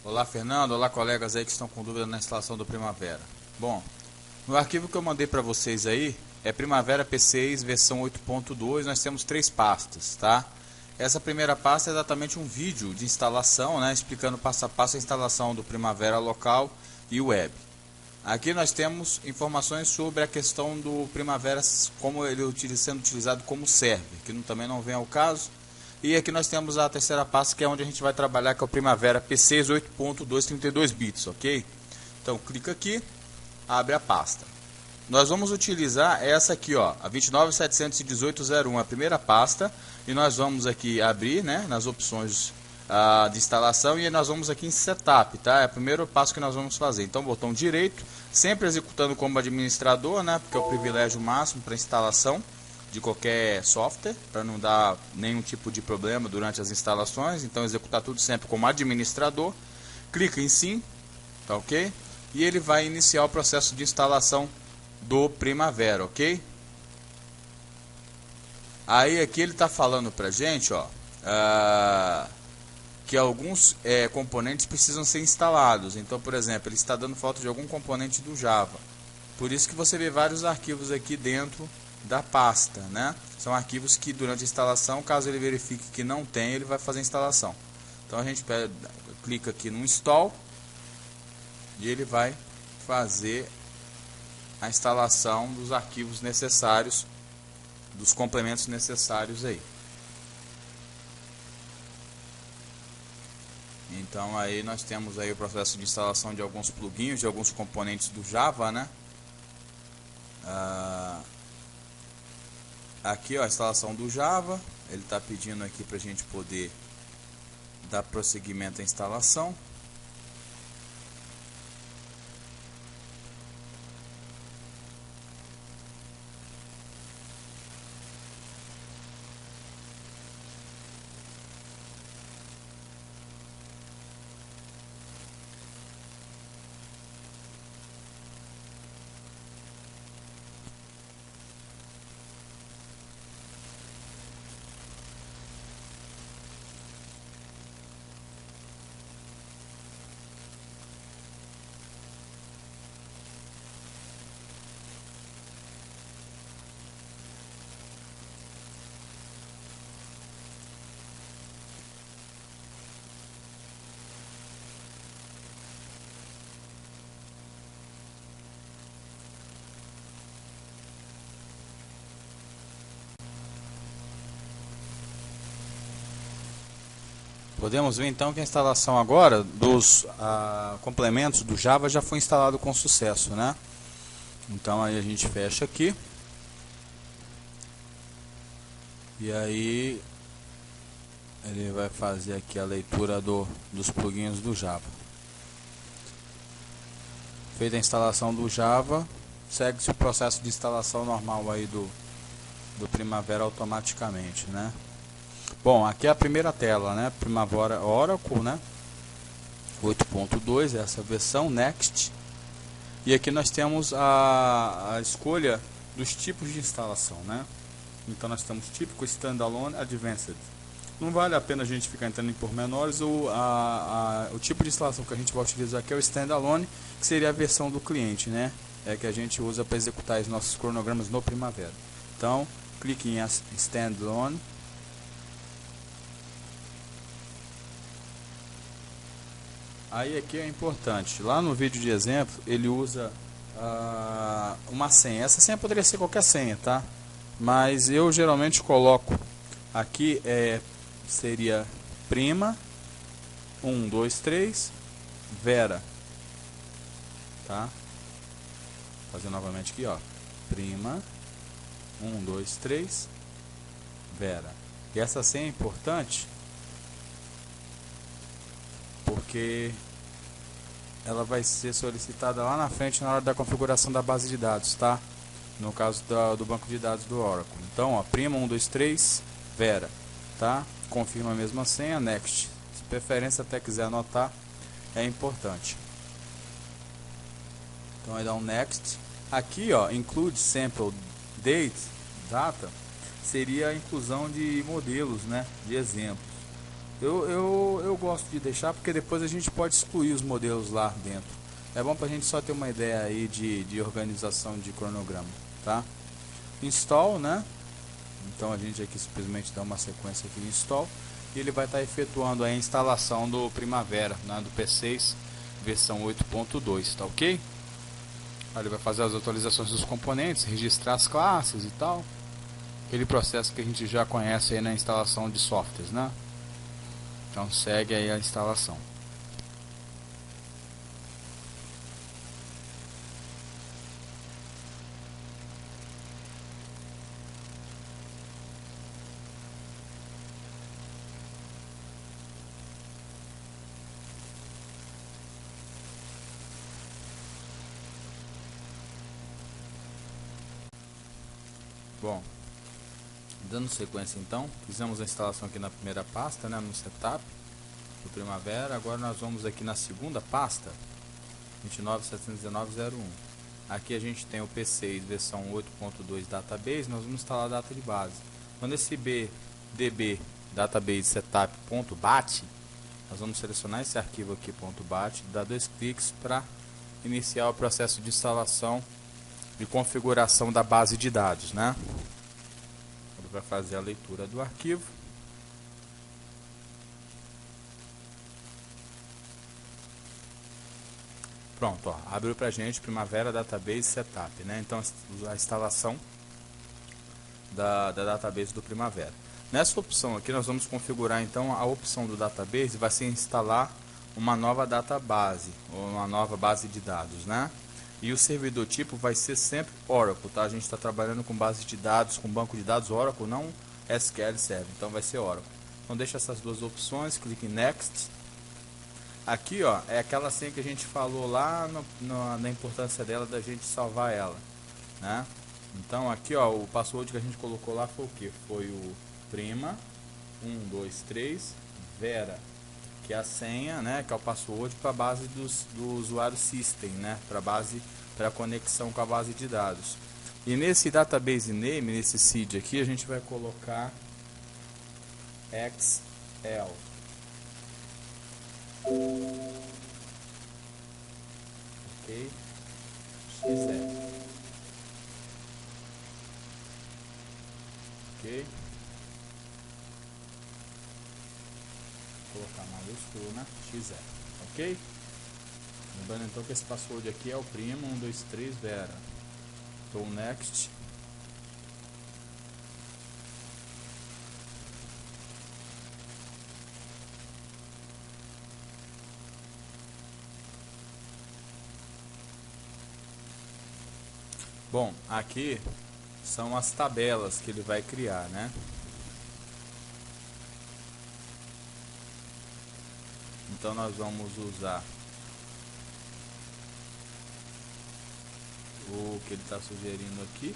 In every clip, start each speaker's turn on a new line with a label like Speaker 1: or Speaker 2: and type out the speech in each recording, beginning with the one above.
Speaker 1: Olá, Fernando. Olá, colegas aí que estão com dúvida na instalação do Primavera. Bom, no arquivo que eu mandei para vocês aí é Primavera P6 versão 8.2. Nós temos 3 pastas, tá? Essa primeira pasta é exatamente um vídeo de instalação, né, explicando passo a passo a instalação do Primavera local e web. Aqui nós temos informações sobre a questão do Primavera, como ele sendo utilizado como server, que também não vem ao caso. E aqui nós temos a terceira pasta, que é onde a gente vai trabalhar, que é o Primavera P6 8.2 32 bits, ok? Então clica aqui, abre a pasta. Nós vamos utilizar essa aqui, ó, a 29.718.01, a primeira pasta, e nós vamos aqui abrir, né, nas opções de instalação, e nós vamos aqui em Setup, tá? É o primeiro passo que nós vamos fazer. Então, botão direito, sempre executando como administrador, né, porque é o privilégio máximo para instalação de qualquer software, para não dar nenhum tipo de problema durante as instalações. Então, executar tudo sempre como administrador. Clica em sim, tá ok? E ele vai iniciar o processo de instalação do Primavera, ok? Aí aqui ele está falando para gente, ó, que alguns componentes precisam ser instalados. Então, por exemplo, ele está dando falta de algum componente do Java. Por isso que você vê vários arquivos aqui dentro da pasta, né? São arquivos que durante a instalação, caso ele verifique que não tem, ele vai fazer a instalação. Então a gente clica aqui no install e ele vai fazer a instalação dos arquivos necessários, dos complementos necessários aí. Então aí nós temos aí o processo de instalação de alguns plugins, de alguns componentes do Java, né? Aqui, ó, a instalação do Java. Ele está pedindo aqui para a gente poder dar prosseguimento à instalação. Podemos ver então que a instalação agora dos complementos do Java já foi instalado com sucesso, né? Então aí a gente fecha aqui. E aí ele vai fazer aqui a leitura dos plugins do Java. Feita a instalação do Java, segue-se o processo de instalação normal aí do Primavera automaticamente, né? Bom, aqui é a primeira tela, né? Primavera Oracle, né? 8.2, essa versão, Next. E aqui nós temos a escolha dos tipos de instalação, né? Então nós temos típico, Standalone, Advanced. Não vale a pena a gente ficar entrando em pormenores. O tipo de instalação que a gente vai utilizar aqui é o Standalone, que seria a versão do cliente, né? É que a gente usa para executar os nossos cronogramas no Primavera. Então, clique em Standalone. Aí aqui é importante, lá no vídeo de exemplo ele usa uma senha. Essa senha poderia ser qualquer senha, tá? Mas eu geralmente coloco aqui, seria prima 1, 2, 3 Vera, tá? Vou fazer novamente aqui, ó, prima 1, 2, 3 Vera. E essa senha é importante porque ela vai ser solicitada lá na frente na hora da configuração da base de dados, tá? No caso do banco de dados do Oracle. Então, ó, prima 1, 2, 3 Vera, tá? Confirma a mesma senha, next. Se preferência até quiser anotar, é importante. Então vai dar um next. Aqui, ó, include sample data, seria a inclusão de modelos, né, de exemplos. Eu gosto de deixar porque depois a gente pode excluir os modelos lá dentro. É bom para a gente só ter uma ideia aí de organização de cronograma, tá? Install, né? Então a gente aqui simplesmente dá uma sequência aqui em install e ele vai estar efetuando a instalação do Primavera, né, do P6 versão 8.2, tá ok? Ele vai fazer as atualizações dos componentes, registrar as classes e tal. Aquele processo que a gente já conhece aí na instalação de softwares, né? Então segue aí a instalação. Bom, dando sequência então, fizemos a instalação aqui na primeira pasta, né, no setup do Primavera. Agora nós vamos aqui na segunda pasta, 29.719.01. Aqui a gente tem o P6 versão 8.2 database, nós vamos instalar a data de base. Então nesse db database setup.bat, nós vamos selecionar esse arquivo aqui .bat, dar 2 cliques para iniciar o processo de instalação de configuração da base de dados, né? Ele vai fazer a leitura do arquivo. Pronto, ó, abriu pra gente Primavera Database Setup, né? Então a instalação da database do Primavera. Nessa opção aqui nós vamos configurar então a opção do database, vai ser instalar uma nova database, ou uma nova base de dados, né? E o servidor tipo vai ser sempre Oracle, tá? A gente está trabalhando com base de dados, com banco de dados Oracle, não SQL Server, então vai ser Oracle. Então deixa essas duas opções, clique em Next. Aqui, ó, é aquela senha que a gente falou lá na importância dela, da gente salvar ela, né? Então aqui, ó, o password que a gente colocou lá foi o que? Foi o prima 123 Vera, que é a senha, né, que é o password para a base do usuário system, né, para a conexão com a base de dados. E nesse database name, nesse seed aqui, a gente vai colocar XL. Ok, XL. Ok. Vou colocar maiúsculo, né? XL. Ok? Lembrando então que esse password aqui é o primo 123 Vera. Então next. Bom, aqui são as tabelas que ele vai criar, né? Então nós vamos usar o que ele está sugerindo aqui.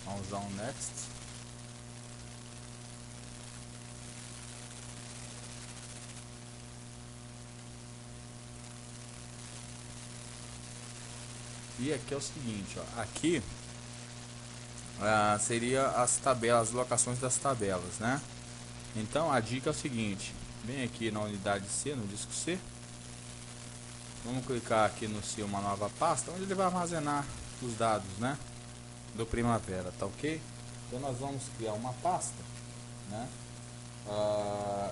Speaker 1: Vamos usar um next. E aqui é o seguinte, ó, aqui seria as tabelas, as locações das tabelas, né? Então a dica é o seguinte, vem aqui na unidade C, no disco C, vamos clicar aqui no C, uma nova pasta, onde ele vai armazenar os dados, né, do Primavera, tá ok? Então nós vamos criar uma pasta, né?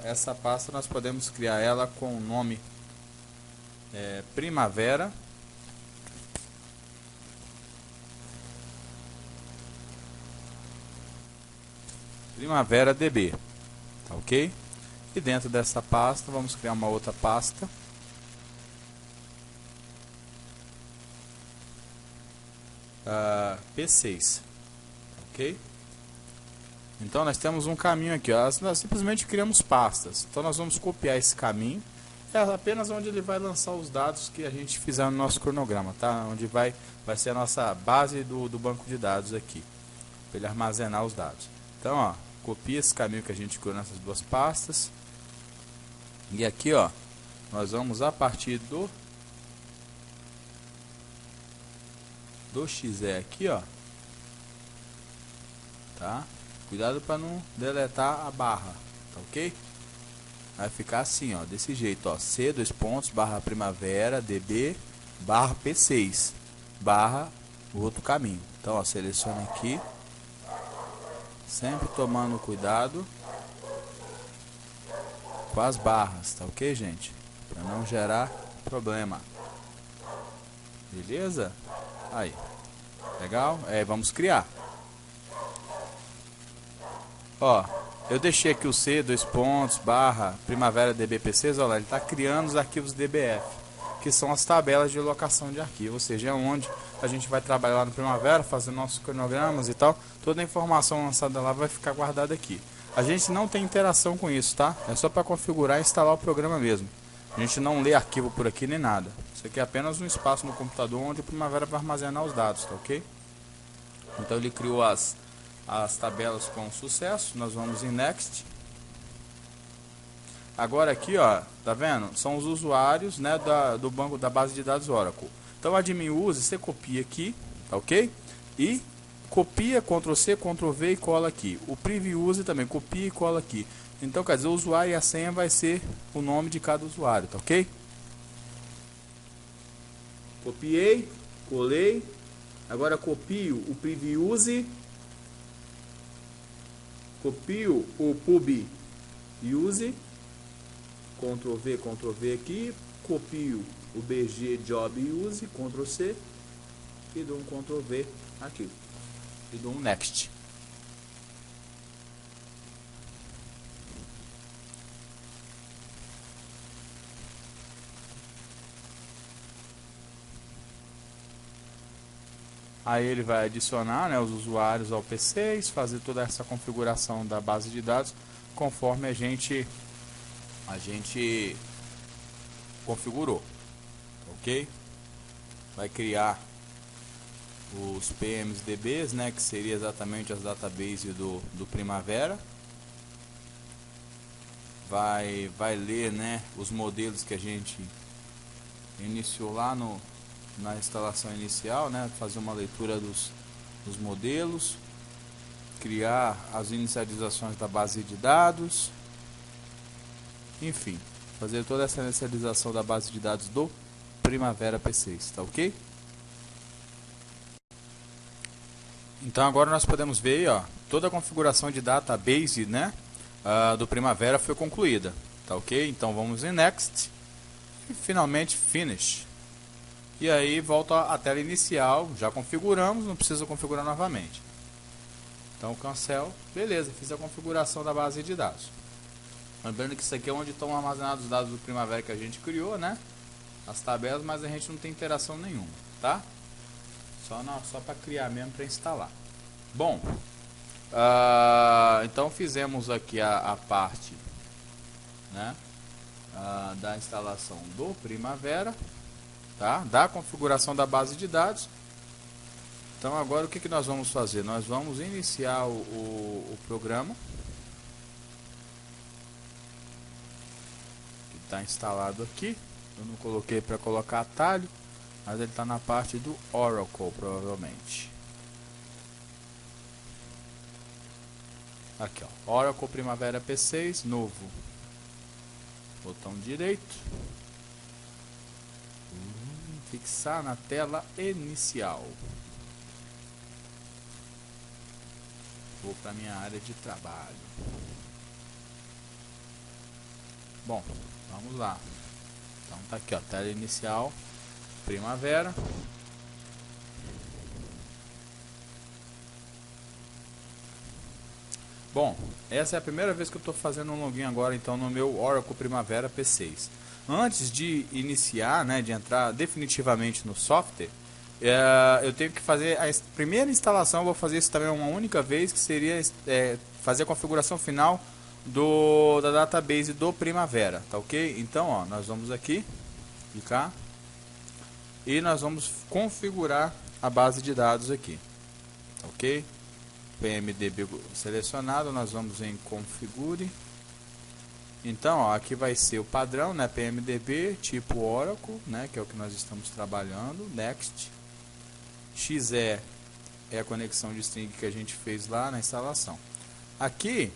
Speaker 1: Essa pasta nós podemos criar ela com o nome Primavera DB, tá ok? E dentro dessa pasta vamos criar uma outra pasta, P6, ok? Então nós temos um caminho aqui, ó. Nós simplesmente criamos pastas. Então nós vamos copiar esse caminho, é apenas onde ele vai lançar os dados que a gente fizer no nosso cronograma, tá? Onde vai ser a nossa base do banco de dados aqui, para ele armazenar os dados. Então, ó, copia esse caminho que a gente criou nessas duas pastas. E aqui, ó, nós vamos a partir do XE aqui, ó, tá? Cuidado para não deletar a barra, tá ok? Vai ficar assim, ó, desse jeito, ó, C, dois pontos, barra primavera, DB, barra P6, barra o outro caminho. Então, ó, seleciona aqui, sempre tomando cuidado com as barras, tá ok, gente? Para não gerar problema. Beleza? Aí. Legal? Vamos criar. Ó, eu deixei aqui o C, dois pontos, barra, primavera DBPCs, olha lá, ele está criando os arquivos DBF, que são as tabelas de locação de arquivo, ou seja, é onde a gente vai trabalhar lá no Primavera, fazer nossos cronogramas e tal, toda a informação lançada lá vai ficar guardada aqui. A gente não tem interação com isso, tá? É só para configurar e instalar o programa mesmo. A gente não lê arquivo por aqui nem nada. Isso aqui é apenas um espaço no computador onde o Primavera vai armazenar os dados, tá ok? Então ele criou as tabelas com sucesso. Nós vamos em Next. Agora aqui, ó, tá vendo? São os usuários, né, do banco da base de dados Oracle. Então admin use, você copia aqui, tá ok? E copia, Ctrl C, Ctrl V e cola aqui. O preview use também, copia e cola aqui. Então, quer dizer, o usuário e a senha vai ser o nome de cada usuário, tá ok? Copiei, colei. Agora copio o preview use. Copio o pub use. Ctrl V aqui. Copio o BG job use. Ctrl C. E dou um Ctrl V aqui. E dou um next. Aí ele vai adicionar, né, os usuários ao P6, fazer toda essa configuração da base de dados conforme a gente configurou, ok? Vai criar os PMDBs, né, que seria exatamente as databases do Primavera. Vai ler, né, os modelos que a gente iniciou lá na instalação inicial, né, fazer uma leitura dos modelos, criar as inicializações da base de dados, enfim, fazer toda essa inicialização da base de dados do Primavera P6, tá ok? Então agora nós podemos ver aí, ó, toda a configuração de database, né, do Primavera foi concluída, tá ok? Então vamos em Next e finalmente Finish. E aí volta a tela inicial, já configuramos, não precisa configurar novamente. Então cancel, beleza, fiz a configuração da base de dados. Lembrando que isso aqui é onde estão armazenados os dados do Primavera que a gente criou, né? As tabelas, mas a gente não tem interação nenhuma, tá? Só para criar mesmo, para instalar. Bom, então fizemos aqui a parte, né, da instalação do Primavera. Tá? Da configuração da base de dados. Então agora o que nós vamos fazer? Nós vamos iniciar o programa que está instalado aqui. Eu não coloquei para colocar atalho, mas ele está na parte do Oracle provavelmente. Aqui, ó, Oracle Primavera P6 novo, botão direito, fixar na tela inicial. Vou para minha área de trabalho. Bom, vamos lá. Então tá aqui, ó, tela inicial Primavera. Bom, essa é a primeira vez que eu estou fazendo um login agora, então, no meu Oracle Primavera P6. Antes de iniciar, né, de entrar definitivamente no software, eu tenho que fazer a primeira instalação. Eu vou fazer isso também uma única vez, que seria fazer a configuração final da database do Primavera, tá ok? Então, ó, nós vamos aqui, clicar, e nós vamos configurar a base de dados aqui, tá ok? PMDB selecionado, nós vamos em configure. Então, ó, aqui vai ser o padrão, né, PMDB, tipo Oracle, né, que é o que nós estamos trabalhando. Next. XE é a conexão de string que a gente fez lá na instalação. Aqui,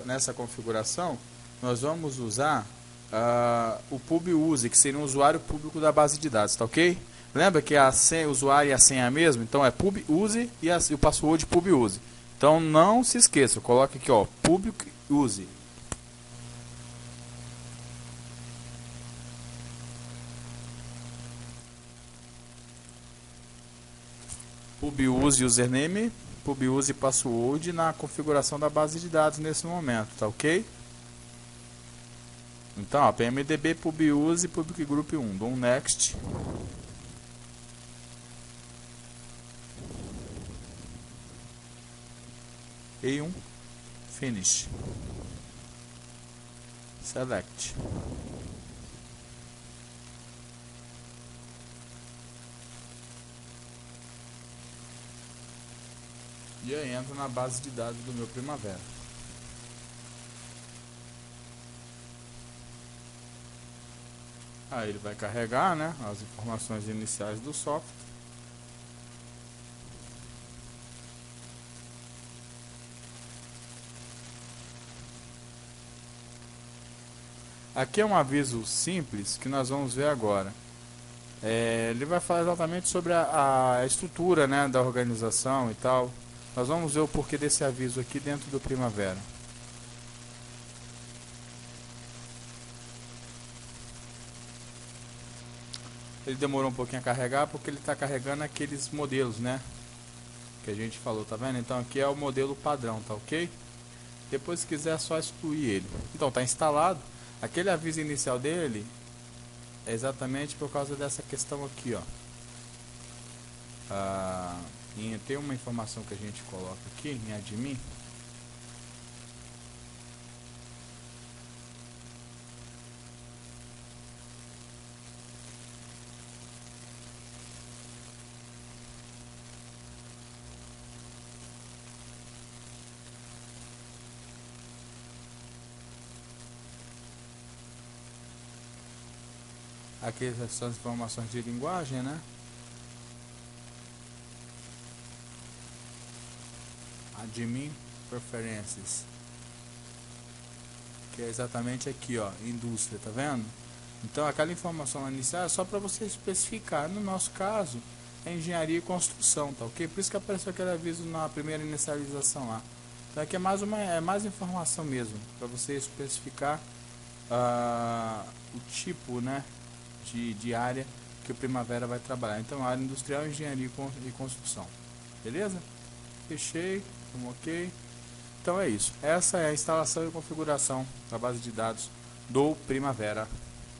Speaker 1: nessa configuração, nós vamos usar o PubUse, que seria um usuário público da base de dados, tá ok? Lembra que a senha, o usuário e a senha é a mesma? Então é PubUse e o password PubUse. Então não se esqueça, coloque aqui, ó, PubUse. PubUse username, PubUse password na configuração da base de dados nesse momento, tá ok? Então, ó, PMDB PubUse Public Group 1, dou um next. E1 finish. Select. E aí entro na base de dados do meu Primavera. Aí ele vai carregar, né, as informações iniciais do software. Aqui é um aviso simples que nós vamos ver agora. Ele vai falar exatamente sobre a estrutura, né, da organização e tal. Nós vamos ver o porquê desse aviso aqui dentro do Primavera. Ele demorou um pouquinho a carregar porque ele está carregando aqueles modelos, né, que a gente falou, tá vendo? Então aqui é o modelo padrão, tá ok? Depois, se quiser, é só excluir ele. Então está instalado. Aquele aviso inicial dele é exatamente por causa dessa questão aqui, ó. Tem uma informação que a gente coloca aqui em admin. Aqui são as informações de linguagem, né? Admin Preferences, que é exatamente aqui, ó, indústria, tá vendo? Então aquela informação inicial é só para você especificar. No nosso caso é engenharia e construção, tá ok? Por isso que apareceu aquele aviso na primeira inicialização lá. Então aqui é mais informação mesmo, para você especificar o tipo, né, de área que o Primavera vai trabalhar. Então área industrial, engenharia e construção, beleza? Fechei, ok. Então é isso. Essa é a instalação e configuração da base de dados do Primavera.